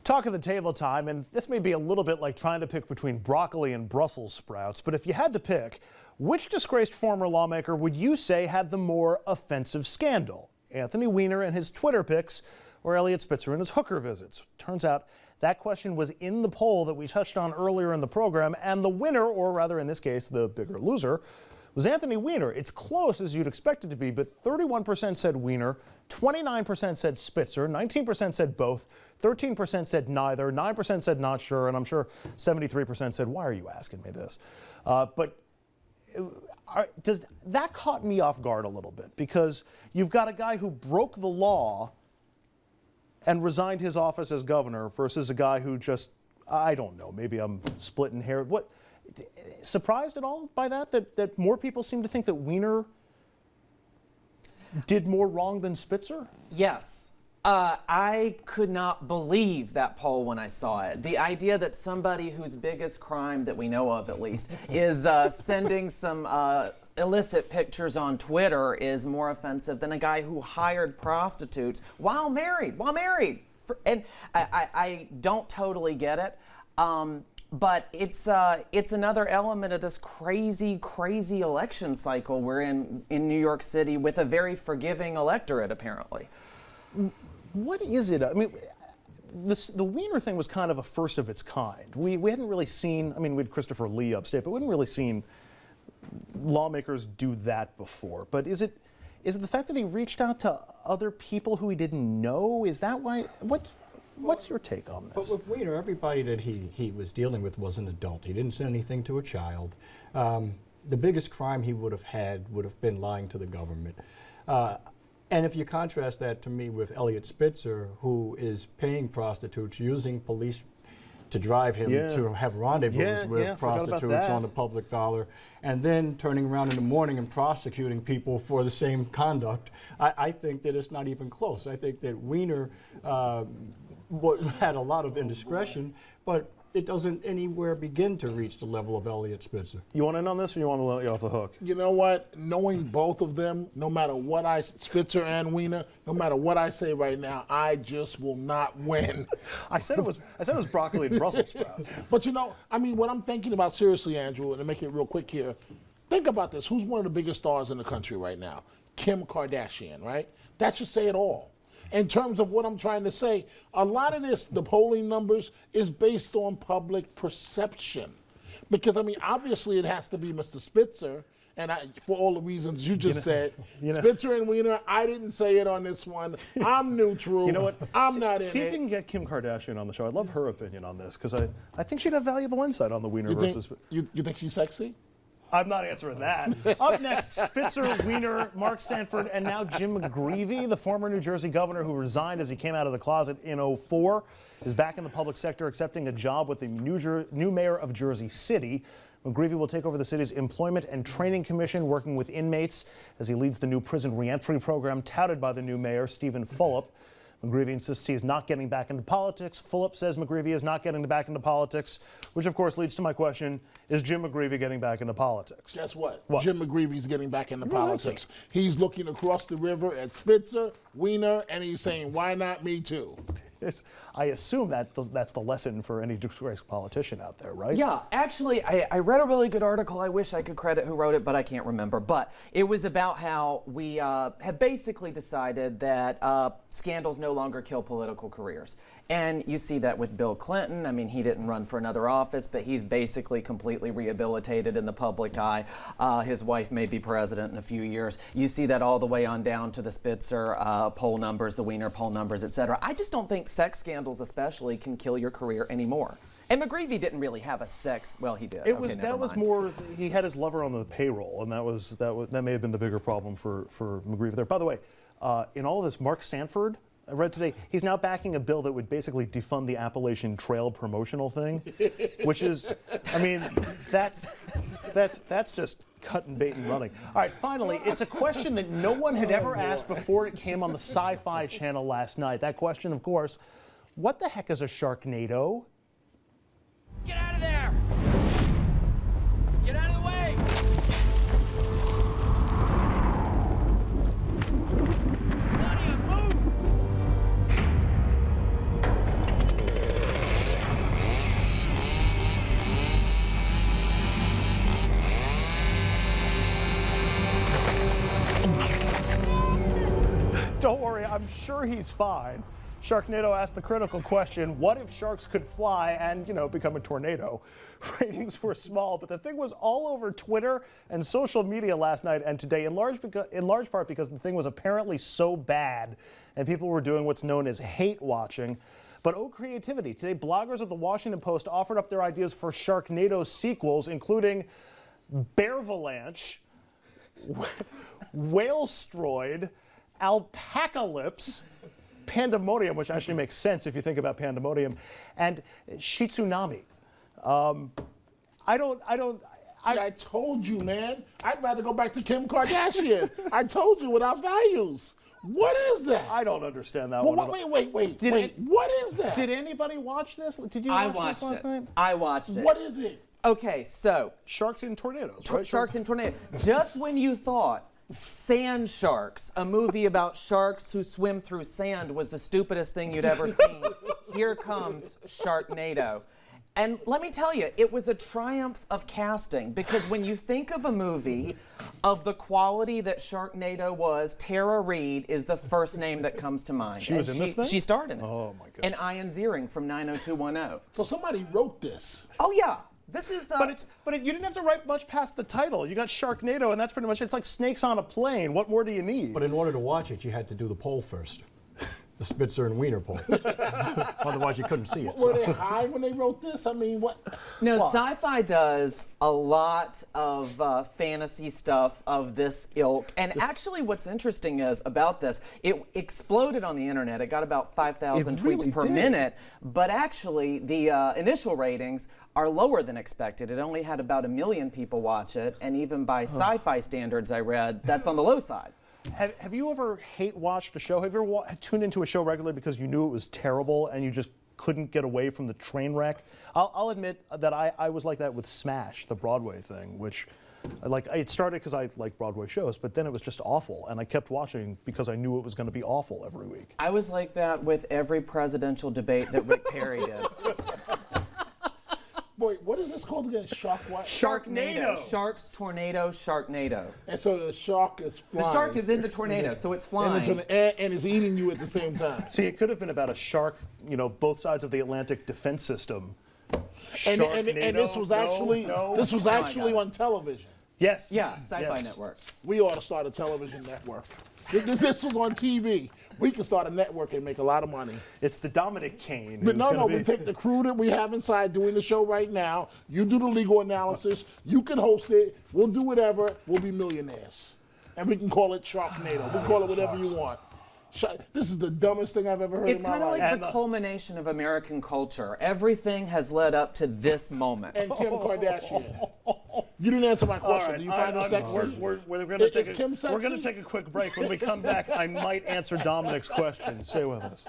Talk of the table time, and this may be a little bit like trying to pick between broccoli and Brussels sprouts, but if you had to pick, which disgraced former lawmaker would you say had the more offensive scandal? Anthony Weiner and his Twitter pics, or Eliot Spitzer and his hooker visits? Turns out that question was in the poll that we touched on earlier in the program, and the winner, or rather in this case, the bigger loser, was Anthony Weiner. It's close as you'd expect it to be, but 31% said Weiner, 29% said Spitzer, 19% said both, 13% said neither, 9% said not sure, and I'm sure 73% said, why are you asking me this? Does that caught me off guard a little bit, because you've got a guy who broke the law and resigned his office as governor versus a guy who just, I don't know, maybe I'm splitting hair. What? Surprised at all by that more people seem to think that Weiner did more wrong than Spitzer? Yes. I could not believe that poll when I saw it. The idea that somebody whose biggest crime that we know of, at least, is sending some illicit pictures on Twitter is more offensive than a guy who hired prostitutes while married. And I don't totally get it. But it's another element of this crazy election cycle we're in New York City with a very forgiving electorate, apparently. What is it? I mean, the Weiner thing was kind of a first of its kind. We hadn't really seen, I mean, we had Christopher Lee upstate, but we hadn't really seen lawmakers do that before. But is it the fact that he reached out to other people who he didn't know? Is that why? What's your take on this? But with Weiner, everybody that he was dealing with was an adult. He didn't send anything to a child. The biggest crime he would have been lying to the government. And if you contrast that to me with Eliot Spitzer, who is paying prostitutes, using police to drive him to have rendezvous with prostitutes on the public dollar, and then turning around in the morning and prosecuting people for the same conduct, I think that it's not even close. I think that Weiner had a lot of indiscretion, but it doesn't anywhere begin to reach the level of Eliot Spitzer. You want in on this, or you want to let you off the hook? You know what? Knowing both of them, no matter what Spitzer and Weiner, no matter what I say right now, I just will not win. I said it was broccoli and Brussels sprouts. But you know, I mean, what I'm thinking about seriously, Andrew, and to make it real quick here, think about this. Who's one of the biggest stars in the country right now? Kim Kardashian, right? That should say it all. In terms of what I'm trying to say, a lot of this, the polling numbers, is based on public perception. Because, I mean, obviously it has to be Mr. Spitzer, and for all the reasons you just said. Spitzer and Weiner, I didn't say it on this one. I'm neutral. You know what? I'm not in it. See if you can get Kim Kardashian on the show. I'd love her opinion on this, because I think she'd have valuable insight on the Weiner versus... You think she's sexy? I'm not answering that. Up next, Spitzer, Weiner, Mark Sanford, and now Jim McGreevey, the former New Jersey governor who resigned as he came out of the closet in 2004, is back in the public sector accepting a job with the new mayor of Jersey City. McGreevey will take over the city's Employment and Training Commission, working with inmates as he leads the new prison reentry program touted by the new mayor, Stephen Fulop. McGreevey insists he is not getting back into politics. Fulop says McGreevey is not getting back into politics, which of course leads to my question, is Jim McGreevey getting back into politics? Guess what? Jim McGreevey's getting back into politics. He's looking across the river at Spitzer, Weiner, and he's saying, why not me too? I assume that's the lesson for any disgraced politician out there, right? Yeah, actually, I read a really good article. I wish I could credit who wrote it, but I can't remember. But it was about how we have basically decided that scandals no longer kill political careers. And you see that with Bill Clinton. I mean, he didn't run for another office, but he's basically completely rehabilitated in the public eye. His wife may be president in a few years. You see that all the way on down to the Spitzer poll numbers, the Weiner poll numbers, et cetera. I just don't think sex scandals especially can kill your career anymore. And McGreevey didn't really have a sex, well, he did. That was more, he had his lover on the payroll, and that may have been the bigger problem for McGreevey there. By the way, in all of this, Mark Sanford, I read today, he's now backing a bill that would basically defund the Appalachian Trail promotional thing, which is, I mean, that's just cut and bait and running. All right, finally, it's a question that no one had ever asked before it came on the Sci-Fi Channel last night. That question, of course, what the heck is a Sharknado? Get out of there! Get out of the way! Claudia, move! I'm sure he's fine. Sharknado asked the critical question, what if sharks could fly and, become a tornado? Ratings were small, but the thing was all over Twitter and social media last night and today, in large part because the thing was apparently so bad and people were doing what's known as hate watching. But oh, creativity. Today, bloggers at the Washington Post offered up their ideas for Sharknado sequels, including Bearvalanche, Whalestroid, Alpacalypse, Pandemonium, which actually makes sense if you think about Pandemonium, and Shitsunami. I told you, man. I'd rather go back to Kim Kardashian. I told you without values. What is that? I don't understand that well, one. Wait. What is that? Did anybody watch this? Did you I watch this last night? I watched it. What is it? Okay, so Sharks in tornadoes, right? Sharks in Tornadoes. Just when you thought Sand Sharks, a movie about sharks who swim through sand, was the stupidest thing you'd ever seen, here comes Sharknado. And let me tell you, it was a triumph of casting, because when you think of a movie of the quality that Sharknado was, Tara Reid is the first name that comes to mind. She was in this thing? She starred in it. Oh, my goodness. And Ian Ziering from 90210. So somebody wrote this. Oh, yeah. This is. But you didn't have to write much past the title. You got Sharknado, and that's pretty much it's like snakes on a plane. What more do you need? But in order to watch it, you had to do the poll first. The Spitzer and Weiner poll. Otherwise, you couldn't see it. Were they high when they wrote this? I mean, what? No, Sci-Fi does a lot of fantasy stuff of this ilk. And actually, what's interesting is about this, it exploded on the internet. It got about 5,000 tweets really per did. minute. But actually, the initial ratings are lower than expected. It only had about 1 million people watch it. And even by Sci-Fi standards I read, that's on the low side. Have you ever hate watched a show? Have you ever tuned into a show regularly because you knew it was terrible and you just couldn't get away from the train wreck? I'll admit that I was like that with Smash, the Broadway thing, which it started because I like Broadway shows, but then it was just awful, and I kept watching because I knew it was going to be awful every week. I was like that with every presidential debate that Rick Perry did. Boy, what is this called again? Shark what? Sharknado. Sharks, tornado, Sharknado. And so the shark is flying. The shark is in the tornado, so it's flying. And it's eating you at the same time. See, it could have been about a shark, both sides of the Atlantic defense system. And this was actually this was actually on television. Yes. Yeah, Sci-Fi yes. Network. We ought to start a television network. This was on TV. We can start a network and make a lot of money. It's the Dominic Kane. But we take the crew that we have inside doing the show right now. You do the legal analysis. You can host it. We'll do whatever. We'll be millionaires. And we can call it Sharknado. We can call it whatever you want. This is the dumbest thing I've ever heard It's in my kind of life. like the culmination of American culture. Everything has led up to this moment. And Kim Kardashian. You didn't answer my question. All right, Do you find her sexy? We're going to take Kim sexy? we're going to take a quick break. When we come back, I might answer Dominic's question. Stay with us.